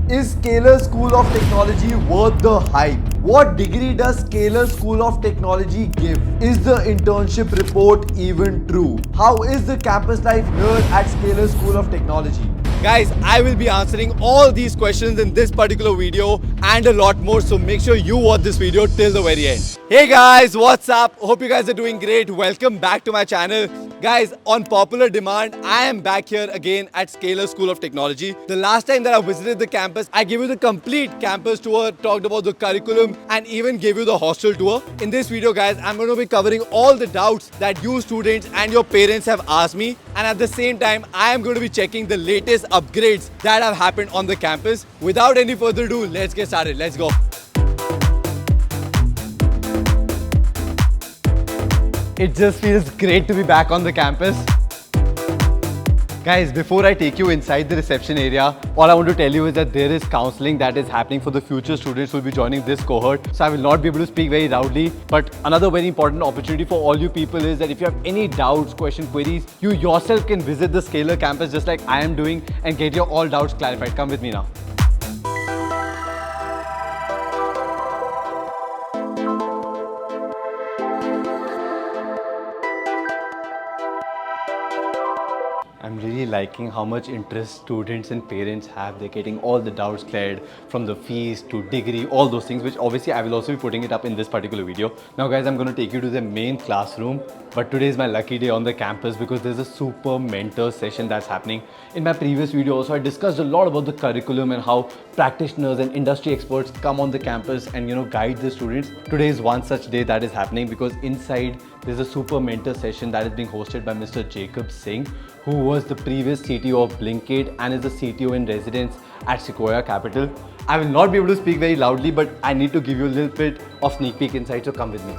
Is Scalar School of Technology worth the hype? What degree does Scalar School of Technology give? Is the internship report even true? How is the campus life here at Scalar School of Technology? Guys, I will be answering all these questions in this particular video and a lot more, so make sure you watch this video till the very end. Hey guys, what's up? Hope you guys are doing great. Welcome back to my channel. Guys, on popular demand, I am back here again at Scalar School of Technology. The last time that I visited the campus, I gave you the complete campus tour, talked about the curriculum and even gave you the hostel tour. In this video guys, I'm going to be covering all the doubts that you students and your parents have asked me, and at the same time, I am going to be checking the latest upgrades that have happened on the campus. Without any further ado, let's get started. Let's go. It just feels great to be back on the campus. Guys, before I take you inside the reception area, all I want to tell you is that there is counseling that is happening for the future students who will be joining this cohort. So I will not be able to speak very loudly, but another very important opportunity for all you people is that if you have any doubts, questions, queries, you yourself can visit the Scalar campus just like I am doing and get your all doubts clarified. Come with me now. I'm really liking how much interest students and parents have. They're getting all the doubts cleared, from the fees to degree, all those things, which obviously I will also be putting it up in this particular video. Now guys, I'm going to take you to the main classroom, but today is my lucky day on the campus because there's a super mentor session that's happening. In my previous video also, I discussed a lot about the curriculum and how practitioners and industry experts come on the campus and guide the students. Today is one such day that is happening because inside there's a super mentor session that is being hosted by Mr. Jacob Singh, who was the previous CTO of Blinkit and is the CTO in residence at Sequoia Capital. I will not be able to speak very loudly, but I need to give you a little bit of sneak peek inside, so come with me.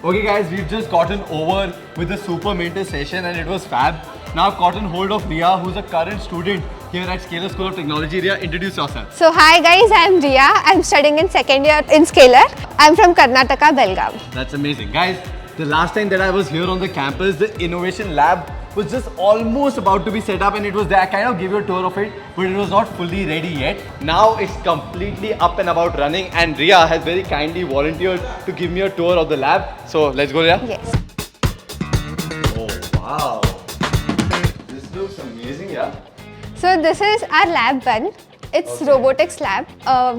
Okay guys, we've just gotten over with the super mentor session and it was fab. Now I've gotten hold of Riya, who's a current student here at Scalar School of Technology. Riya, introduce yourself. So hi guys, I'm Riya. I'm studying in second year in Scalar. I'm from Karnataka, Belgaum. That's amazing. Guys, the last time that I was here on the campus, the innovation lab was just almost about to be set up and it was there. I kind of gave you a tour of it, but it was not fully ready yet. Now it's completely up and about running, and Riya has very kindly volunteered to give me a tour of the lab. So let's go, Riya. Yes. Oh wow, this looks amazing, yeah. So this is our lab 1. It's robotics lab.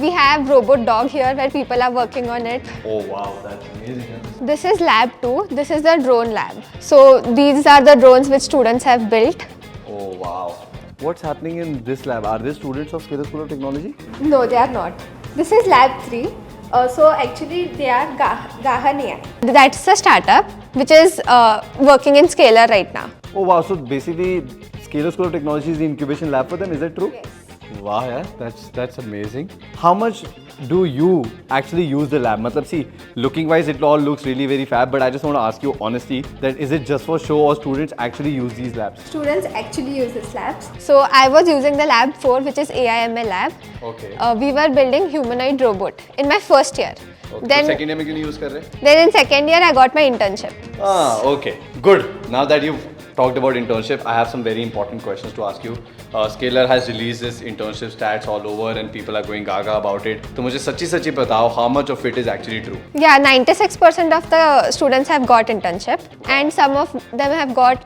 We have robot dog here where people are working on it. Oh wow, that's amazing. This is lab 2. This is the drone lab. So these are the drones which students have built. Oh wow. What's happening in this lab? Are they students of Scalar School of Technology? No, they are not. This is lab 3. So actually they are Gahan AI. That's a startup which is working in Scalar right now. Oh wow, so basically Scalar School of Technology is the incubation lab for them, is that true? Yes. Wow, yeah, that's amazing. How much do you actually use the lab? Matlab, see, looking wise it all looks really very fab, but I just want to ask you honestly, that is it just for show or students actually use these labs? Students actually use these labs. So I was using the lab 4, which is AI/ML lab. Okay. We were building humanoid robot in my first year. Okay. Then So second year में क्यों नहीं use कर रहे? Then in second year I got my internship. Ah, okay, good. Now that you've talked about internship, I have some very important questions to ask you. Scalar has released this internship stats all over and people are going gaga about it. तो मुझे सच्ची बताओ, how much of it is actually true? Yeah, 96% of the students have got internship and some of them have got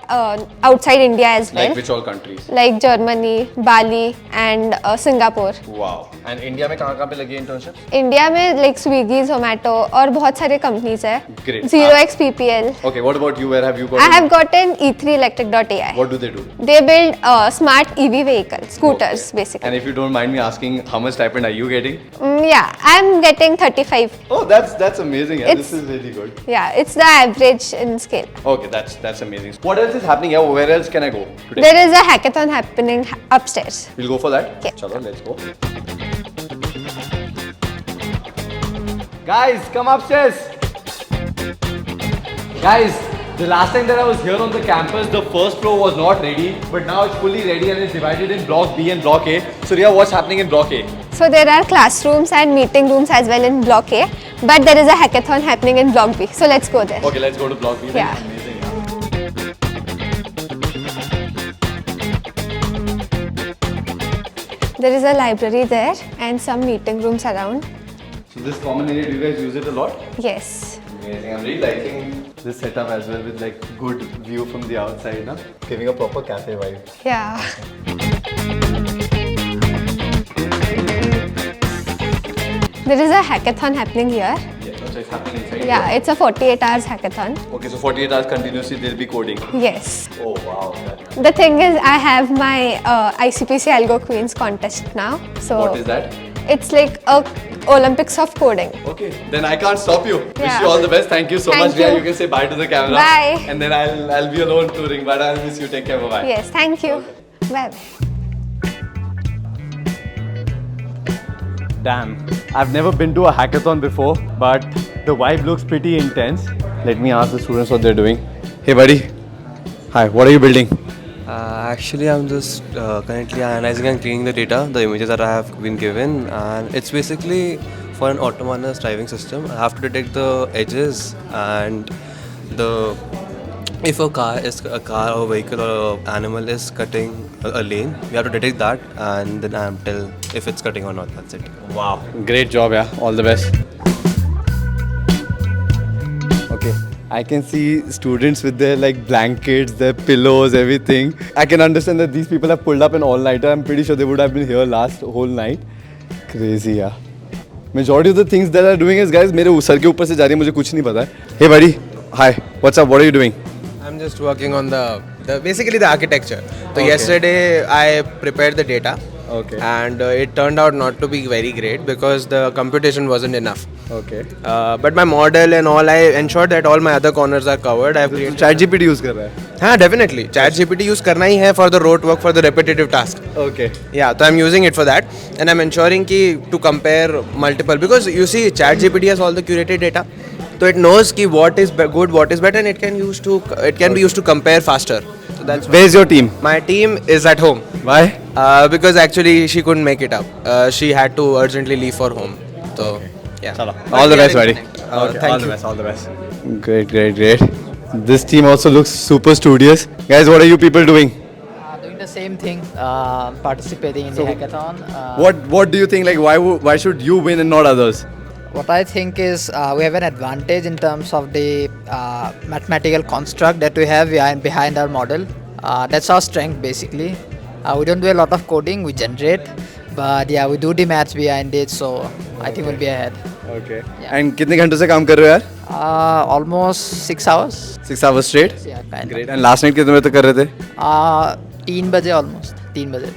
outside India as well. Like which all countries? Like Germany, Bali and Singapore. Wow. And India में कहाँ पे लगी internship? India में like Swiggy, Zomato और बहुत सारे companies है. Great. 0x PPL. Okay, what about you? Where have you got? I have gotten E3electric.ai. What do they do? They build smart EV vehicles, scooters basically. And if you don't mind me asking, how much stipend are you getting? Yeah, I'm getting 35. Oh, that's amazing. Yeah. This It's- is really good. Yeah, it's the average in scale. Okay, that's amazing. What else is happening here? Where else can I go today? There is a hackathon happening upstairs. We'll go for that. Okay. Chalo, let's go. Guys, come upstairs. Guys, The last time that I was here on the campus, the first floor was not ready, but now it's fully ready and it's divided in Block B and Block A. So Riya, what's happening in Block A? So there are classrooms and meeting rooms as well in Block A, but there is a hackathon happening in Block B. So let's go there. Okay, let's go to Block B. Yeah. Amazing. There is a library there and some meeting rooms around. So this common area, do you guys use it a lot? Yes. Amazing. I'm really liking this setup as well with like good view from the outside, na? Giving a proper cafe vibe. Yeah. There is a hackathon happening here. Yeah, so it's happening inside. Yeah, it's a 48 hours hackathon. Okay, so 48 hours continuously they'll be coding. Yes. Oh wow. The thing is, I have my ICPC Algo Queens contest now. So What is that? it's like a Olympics of coding. Okay, then I can't stop you. Wish Yeah. you all the best. Thank you so Thank much, Riya. you. You can say bye to the camera. Bye. And then I'll be alone touring, but I'll miss you. Take care. Bye bye. Yes, thank you. Bye. Damn, I've never been to a hackathon before, but the vibe looks pretty intense. Let me ask the students what they're doing. Hey, buddy. Hi. What are you building? Actually, I'm just currently analyzing and cleaning the data, the images that I have been given, and it's basically for an autonomous driving system. I have to detect the edges and the if a car or vehicle or animal is cutting a lane, we have to detect that and then tell if it's cutting or not. That's it. Wow. Great job, yeah. All the best. Okay. I can see students with their like blankets, their pillows, everything. I can understand that these people have pulled up an all-nighter. I'm pretty sure they would have been here last whole night. Crazy, yeah. Majority of the things that are doing is, guys, मेरे sir के ऊपर से जा रही है, मुझे कुछ नहीं पता है. Hey buddy, hi. What's up? What are you doing? I'm just working on the basically the architecture. So Okay. yesterday I prepared the data. Okay. And it turned out not to be very great because the computation wasn't enough. Okay. But my model and all, I ensured that all my other corners are covered. I've created. ChatGPT use कर रहा है. हाँ, definitely. ChatGPT use करना ही है for the rote work, for the repetitive task. Okay. Yeah, so I'm using it for that, and I'm ensuring to compare multiple, because you see ChatGPT has all the curated data, so it knows what is good, what is better, and it can be used to compare faster. So that's why. Where's your team? My team is at home. Why? Because actually she couldn't make it up. She had to urgently leave for home. So yeah. All the best, buddy. Thank all you. the best. All the best. Great, great, great. This team also looks super studious. Guys, what are you people doing? Doing the same thing, participating in the hackathon. What do you think? Like, why should you win and not others? What I think is we have an advantage in terms of the mathematical construct that we have behind our model. That's our strength basically. We don't do a lot of coding, we generate, but yeah, we do the maths behind it, so I think we'll be ahead. Okay. Yeah. And कितने घंटों से काम कर रहे हो यार? Almost 6 hours. 6 hours straight. Yeah, kind Great. And last night कितने बजे तक कर रहे थे? of. 3 बजे almost. 3 बजे.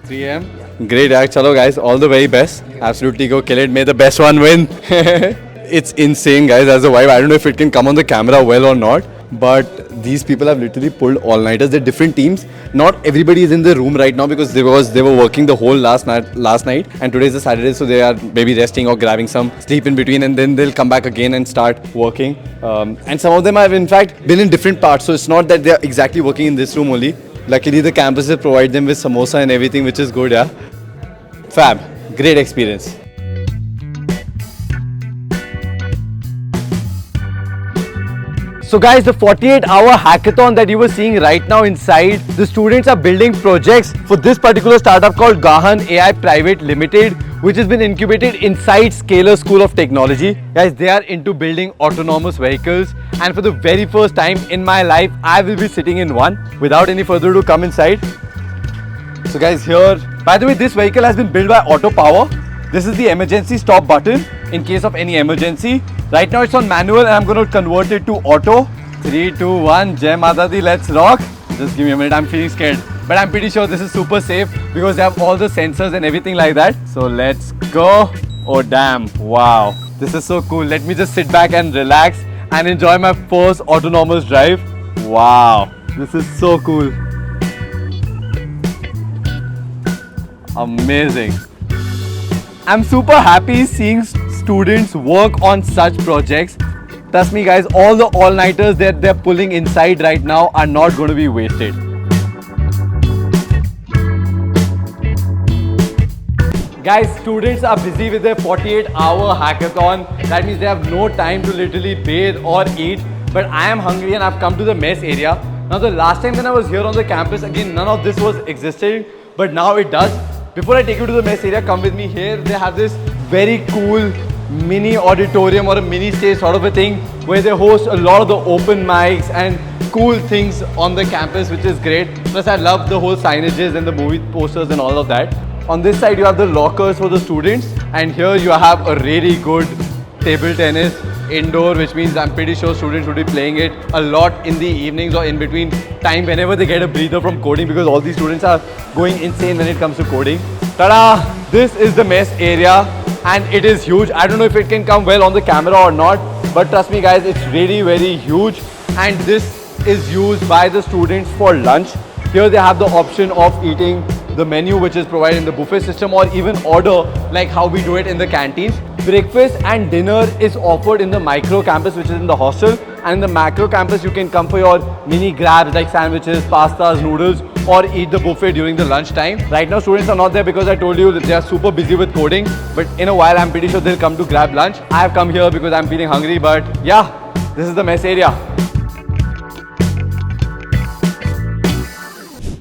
3 a.m. Great, yaar. Chalo guys, all the very best. Absolutely go kill it. May the best one win. It's insane, guys. As a vibe, I don't know if it can come on the camera well or not, but these people have literally pulled all-nighters. They're different teams. Not everybody is in the room right now because they were working the whole last night, and today is a Saturday, so they are maybe resting or grabbing some sleep in between, and then they'll come back again and start working. And some of them have in fact been in different parts, so it's not that they are exactly working in this room only. Luckily, the campuses provide them with samosa and everything, which is good, yeah. Fab, great experience. So guys, the 48-hour hackathon that you were seeing right now inside, the students are building projects for this particular startup called Gahan AI Private Limited, which has been incubated inside Scalar School of Technology. Guys, they are into building autonomous vehicles, and for the very first time in my life, I will be sitting in one. Without any further ado, come inside. So guys, here, by the way, this vehicle has been built by Auto Power. This is the emergency stop button in case of any emergency. Right now it's on manual and I'm going to convert it to auto. 3, 2, 1, Jai Mata Di, let's rock. Just give me a minute, I'm feeling scared. But I'm pretty sure this is super safe because they have all the sensors and everything like that. So let's go. Oh damn, wow. This is so cool. Let me just sit back and relax and enjoy my first autonomous drive. Wow, this is so cool. Amazing. I'm super happy seeing students work on such projects. Trust me guys, all the all-nighters that they're pulling inside right now are not going to be wasted. Guys, students are busy with their 48-hour hackathon. That means they have no time to literally bathe or eat. But I am hungry and I've come to the mess area. Now the last time when I was here on the campus, again, none of this was existing, but now it does. Before I take you to the mess area, come with me here. They have this very cool mini auditorium or a mini stage sort of a thing where they host a lot of the open mics and cool things on the campus, which is great. Plus I love the whole signages and the movie posters and all of that. On this side you have the lockers for the students, and here you have a really good table tennis indoor, which means I'm pretty sure students will be playing it a lot in the evenings or in between time whenever they get a breather from coding, because all these students are going insane when it comes to coding. Ta-da! This is the mess area and it is huge. I don't know if it can come well on the camera or not, but trust me guys, it's really very huge, and this is used by the students for lunch. Here they have the option of eating the menu which is provided in the buffet system, or even order like how we do it in the canteens. Breakfast and dinner is offered in the micro campus, which is in the hostel, and in the macro campus you can come for your mini grabs like sandwiches, pastas, noodles, or eat the buffet during the lunch time. Right now students are not there because I told you that they are super busy with coding, but in a while I'm pretty sure they'll come to grab lunch. I have come here because I'm feeling hungry, but yeah, this is the mess area.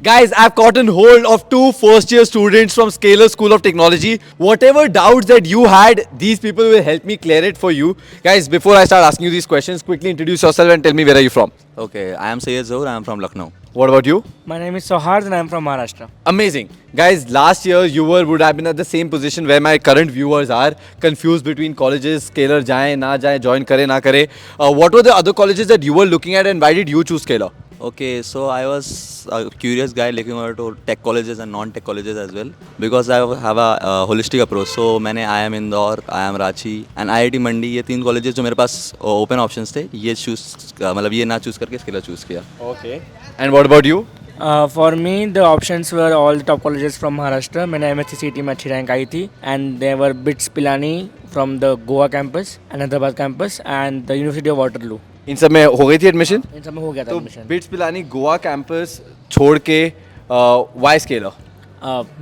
Guys, I've gotten hold of two first-year students from Scalar School of Technology. Whatever doubts that you had, these people will help me clear it for you. Guys, before I start asking you these questions, quickly introduce yourself and tell me where are you from. Okay, I am Syed Zohar, I am from Lucknow. What about you? My name is Sohard and I am from Maharashtra. Amazing. Guys, last year you would have been at the same position where my current viewers are, confused between colleges, Scalar jaye, na jaye, join kare, na kare. What were the other colleges that you were looking at and why did you choose Scalar? Okay, so I was a curious guy looking over to tech colleges and non-tech colleges as well, because I have a holistic approach. So मैंने IIM Indore, IIM Ranchi and IIT Mandi, ये तीन colleges जो मेरे पास open options थे, ये मतलब ये ना choose करके Scalar choose किया. Okay. And what about you? For me, the options were all the top colleges from Maharashtra. मैंने MSc CET में अच्छी rank आई थी, and there were BITS Pilani from the Goa campus, and Hyderabad campus, and the University of Waterloo. इन सब में हो गई थी admission? इन सब में हो गया था तो एडमिशन. बिट्स पिलानी गोवा कैंपस छोड़ के why Scaler?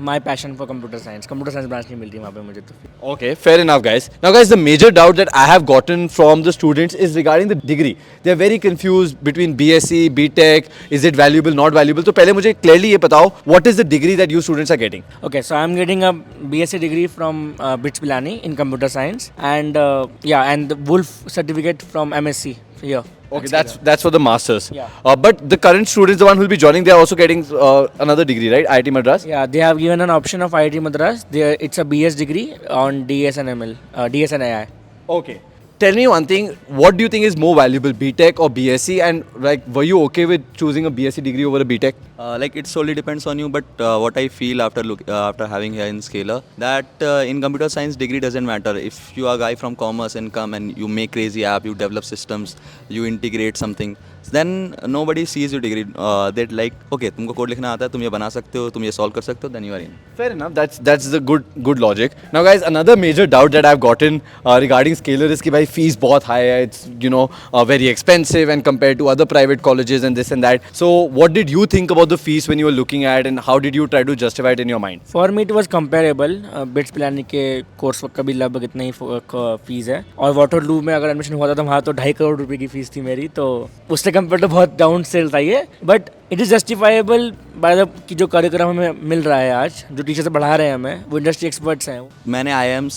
My passion for computer science branch नहीं मिल रही वहाँ पे मुझे तो. Okay, fair enough guys. Now guys, the major doubt that I have gotten from the students is regarding the degree. They are very confused between BSc, BTech, is it valuable, not valuable. तो पहले मुझे clearly ये बताओ, what is the degree that you students are getting? Okay, so I'm getting a BSc degree from BITS Pilani in computer science, and and the Wolf certificate from MSc here. Okay, that's for the masters. Yeah. But the current students, the one who will be joining, they are also getting another degree, right? IIT Madras? Yeah, they have given an option of IIT Madras. It's a BS degree on DS and ML, DS and AI. Okay. Tell me one thing, what do you think is more valuable, BTech or BSc? And like, were you okay with choosing a BSc degree over a BTech? Like it solely depends on you, but what I feel after having here in Scalar, that in computer science degree doesn't matter. If you are a guy from commerce and come and you make crazy app, you develop systems, you integrate something, then nobody sees your degree. They're like, okay, तुमको code लिखना आता है, तुम ये बना सकते हो, तुम ये solve कर सकते हो, then you are in. Fair enough. That's the good logic. Now, guys, another major doubt that I've gotten regarding Scalar is कि भाई fees बहुत high है. It's very expensive and compared to other private colleges and this and that. So, what did you think about the fees when you were looking at, and how did you try to justify it in your mind? For me, it was comparable. BITS Pilani के course का भी लगभग इतना ही fees है, और Waterloo में अगर admission हुआ था तो वहाँ तो 2.5 करोड़ रुपए की फीस थी मेरी, तो उससे कंपेयर तो बहुत डाउन सेल था ये, but it is justifiable by the कि जो कार्यक्रम हमें मिल रहा है आज, जो टीचर्स पढ़ा रहे हैं हमें, वो इंडस्ट्री एक्सपर्ट्स हैं. मैंने IIM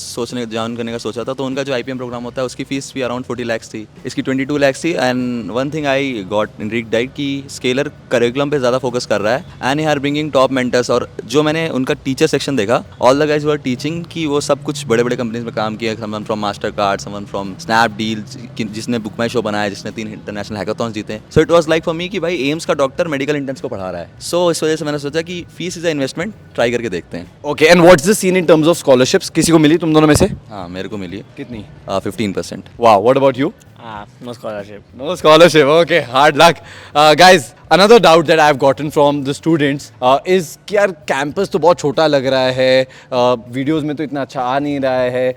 ज्वाइन करने का सोचा था, तो उनका जो IPM प्रोग्राम होता है उसकी फीस भी अराउंड 40 lakhs थी, इसकी 22 lakhs थी. And one thing I got intrigued कि स्केलर करिकुलम पे ज़्यादा फोकस कर रहा है, and he are bringing top mentors. और जो मैंने उनका टीचर सेक्शन देखा, all the guys were teaching कि वो सब कुछ बड़े बड़े कंपनीज में काम किया. Someone from master card, someone from Snapdeal, जिसने बुक माई शो बनाया, जिसने 3 इंटरनेशनल हैकाथॉन्स जीते. So it was like for me कि भाई एम्स का डॉक्टर मेडिकल इंटर्न्स को पढ़ा रहा है. सो इस वजह से मैंने सोचा कि fees is a investment, try करके देखते हैं. Okay, and what's the scene in terms of scholarships? किसी को मिली तुम दोनों में से? हाँ, मेरे को मिली. कितनी? 15%. Wow, what about you? No scholarship. No scholarship. Okay, hard luck. Guys, another doubt that I've gotten from the students is कि यार campus तो बहुत छोटा लग रहा है, videos में तो इतना अच्छा आ नहीं रहा है,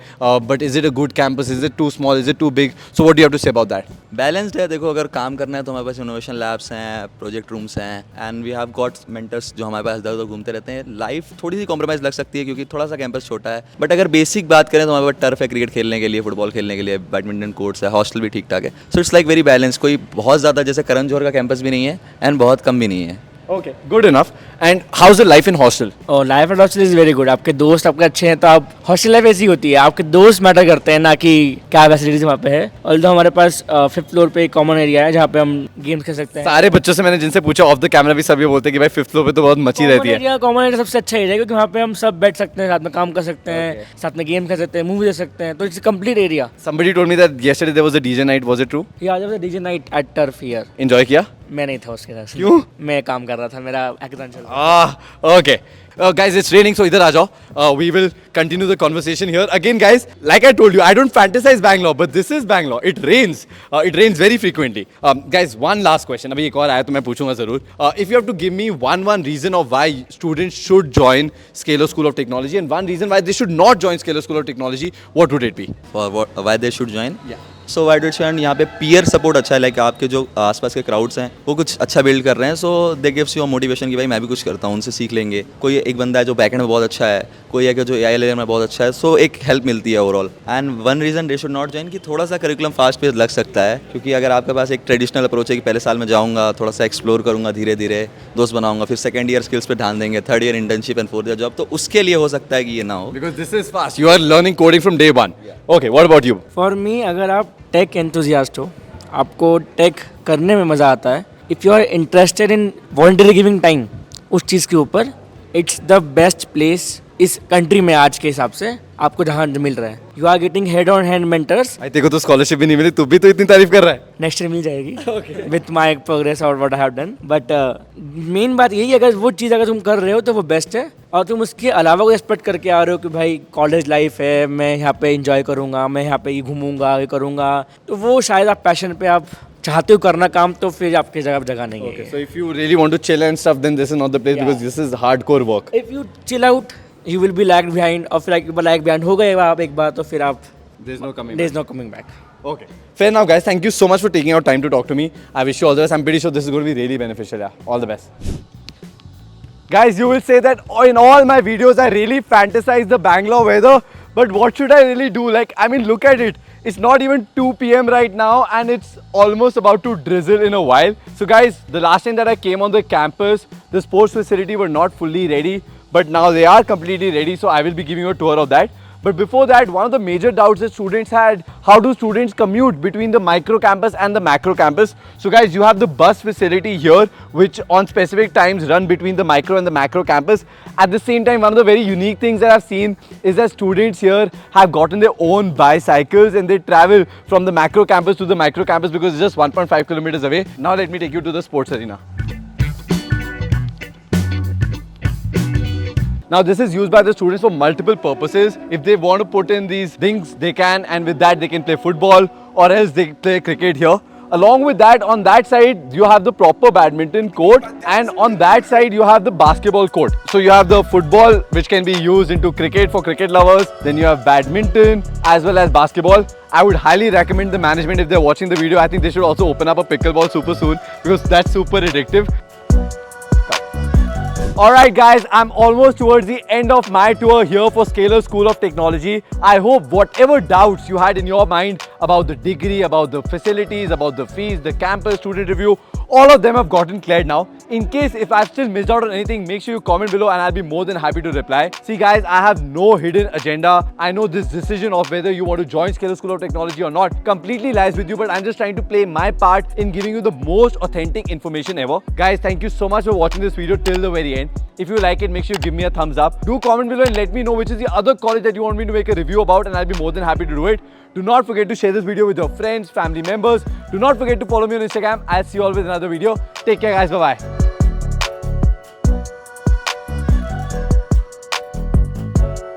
but is it a good campus? Is it too small? Is it too big? So what do you have to say about that? Balanced है. देखो अगर काम करना है तो हमारे पास इनोवेशन लैब्स हैं, प्रोजेक्ट रूम्स हैं, and we have got mentors जो हमारे पास इधर उधर घूमते रहते हैं. लाइफ थोड़ी सी कॉम्प्रोमाइज़ लग सकती है क्योंकि थोड़ा सा कैंपस छोटा है, बट अगर बेसिक बात करें तो हमारे पास टर्फ है क्रिकेट खेलने के लिए, फुटबॉल खेलने के लिए, बैडमिंटन कोर्ट्स है, हॉस्टल भी ठीक ठाक है. So it's like very balance. कोई बहुत ज़्यादा जैसे करण जौहर का कैंपस भी नहीं है एंड बहुत कम भी नहीं है. Okay, good enough. And how's the life in hostel? और life at hostel is very good. आपके दोस्त आपके अच्छे हैं तो आप हॉस्टल लाइफ ऐसी होती है, आपके दोस्त मैटर करते हैं ना कि क्या फैसिलिटीज वहाँ पे है. और तो हमारे पास 5th फ्लोर पे एक कॉमन एरिया है जहाँ पे हम गेम्स खेल सकते हैं. सारे बच्चों से मैंने जिनसे पूछा ऑफ द कैमरा भी सब ये बोलते हैं कि भाई 5th फ्लोर पे तो बहुत मची रहती है. कॉमन एरिया सबसे अच्छा एरिया है क्योंकि वहाँ पे हम सब बैठ सकते हैं, साथ में काम कर सकते हैं, साथ में गेम खेल सकते हैं, मूवी देख सकते हैं. तो it's complete area. Somebody told me that yesterday there was a DJ night. Was it true? DJ night at turf here. Enjoy किया? मैं नहीं था उसके साथ. क्यों? मैं काम कर रहा था, मेरा हैकेथॉन चल रहा था. Okay. Guys, it's raining, so idhar aa jao. We will continue the conversation here. Again, guys, like I told you, I don't fantasize Bangalore, but this is Bangalore. It rains. It rains very frequently. Guys, one last question. अभी एक और आया तो मैं पूछूंगा ज़रूर. If you have to give me one reason of why students should join Scalar School of Technology and one reason why they should not join Scalar School of Technology, what would it be? For what, why they should join? Yeah. So why not and यहाँ पे peer support अच्छा है. Like आपके जो आसपास के crowds हैं वो कुछ अच्छा बिल्ड कर रहे हैं. सो दे गिव्स यू मोटिवेशन कि भाई मैं भी कुछ करता हूँ, उनसे सीख लेंगे. कोई एक बंदा है जो बैकएंड में बहुत अच्छा है, कोई है कि जो AI लेयर में बहुत अच्छा है. सो एक हेल्प मिलती है overall. And one reason they should not join कि थोड़ा सा करिकुलम फास्ट पेस लग सकता है क्योंकि अगर आपके पास एक ट्रेडिशनल अप्रोच है कि पहले साल में जाऊँगा, थोड़ा सा एक्सप्लोर करूँगा, धीरे धीरे दोस्त बनाऊँगा, फिर सेकंड ईयर स्किल्स पे ध्यान देंगे, third year internship and 4th year job, तो उसके लिए हो सकता है कि ये ना हो. Because this is fast. You are learning coding from day one. Okay, what about you? For me, अगर आप टेक एंथुजियास्ट हो, आपको टेक करने में मज़ा आता है, if you are interested in voluntary giving time उस चीज़ के ऊपर, इट्स द बेस्ट प्लेस इस कंट्री में आज के हिसाब से आपको जहाँ मिल रहा है. You are getting head on hand mentors. भाई तेरे को तो स्कॉलरशिप भी नहीं मिली, तू भी तो इतनी तारीफ कर रहा है. नेक्स्ट ईयर मिल जाएगी विथ माई प्रोग्रेस और what I have done. But main बात यही है, अगर वो चीज़ अगर तुम कर रहे हो तो वो बेस्ट है. और तुम उसके अलावा कोई एक्सपेक्ट करके आ रहे हो कि भाई कॉलेज लाइफ है, मैं यहाँ पे इंजॉय करूँगा, मैं यहाँ पे ये घूमूंगा, ये करूँगा, तो वो शायद आप पैशन पे आप चाहते हो करना काम, तो फिर आपकी जगह नहीं है. Okay, so if you really want to chill and stuff, then this is not the place because this is hardcore work. If you chill out you will be lag behind, और फिर लैग बिहाइंड हो गए आप एक बार तो फिर आप There's no coming there is no coming back. Okay. Fair enough, guys. Thank you so much for taking your time to talk to me. I wish you all the best. I'm pretty sure this is going to be really beneficial. Yeah. All the best. Guys, you will say that in all my videos I really fantasize the Bangalore weather, but what should I really do? Like, I mean, look at it. It's not even 2 p.m. right now and it's almost about to drizzle in a while. So guys, the last time that I came on the campus, the sports facility were not fully ready, but now they are completely ready. So I will be giving you a tour of that. But before that, one of the major doubts that students had, how do students commute between the micro campus and the macro campus? So guys, you have the bus facility here, which on specific times run between the micro and the macro campus. At the same time, one of the very unique things that I've seen is that students here have gotten their own bicycles and they travel from the macro campus to the micro campus because it's just 1.5 kilometers away. Now let me take you to the sports arena. Now this is used by the students for multiple purposes. If they want to put in these things, they can, and with that they can play football or else they play cricket here. Along with that, on that side you have the proper badminton court and on that side you have the basketball court. So you have the football which can be used into cricket for cricket lovers. Then you have badminton as well as basketball. I would highly recommend the management, if they're watching the video, I think they should also open up a pickleball super soon because that's super addictive. Alright guys, I'm almost towards the end of my tour here for Scalar School of Technology. I hope whatever doubts you had in your mind about the degree, about the facilities, about the fees, the campus, student review, all of them have gotten cleared now. In case if I've still missed out on anything, make sure you comment below and I'll be more than happy to reply. See guys, I have no hidden agenda. I know this decision of whether you want to join Scalar School of Technology or not completely lies with you, but I'm just trying to play my part in giving you the most authentic information ever. Guys, thank you so much for watching this video till the very end. If you like it, make sure you give me a thumbs up. Do comment below and let me know which is the other college that you want me to make a review about and I'll be more than happy to do it. Do not forget to share this video with your friends, family members. Do not forget to follow me on Instagram. I'll see you all with another video. Take care guys. Bye-bye.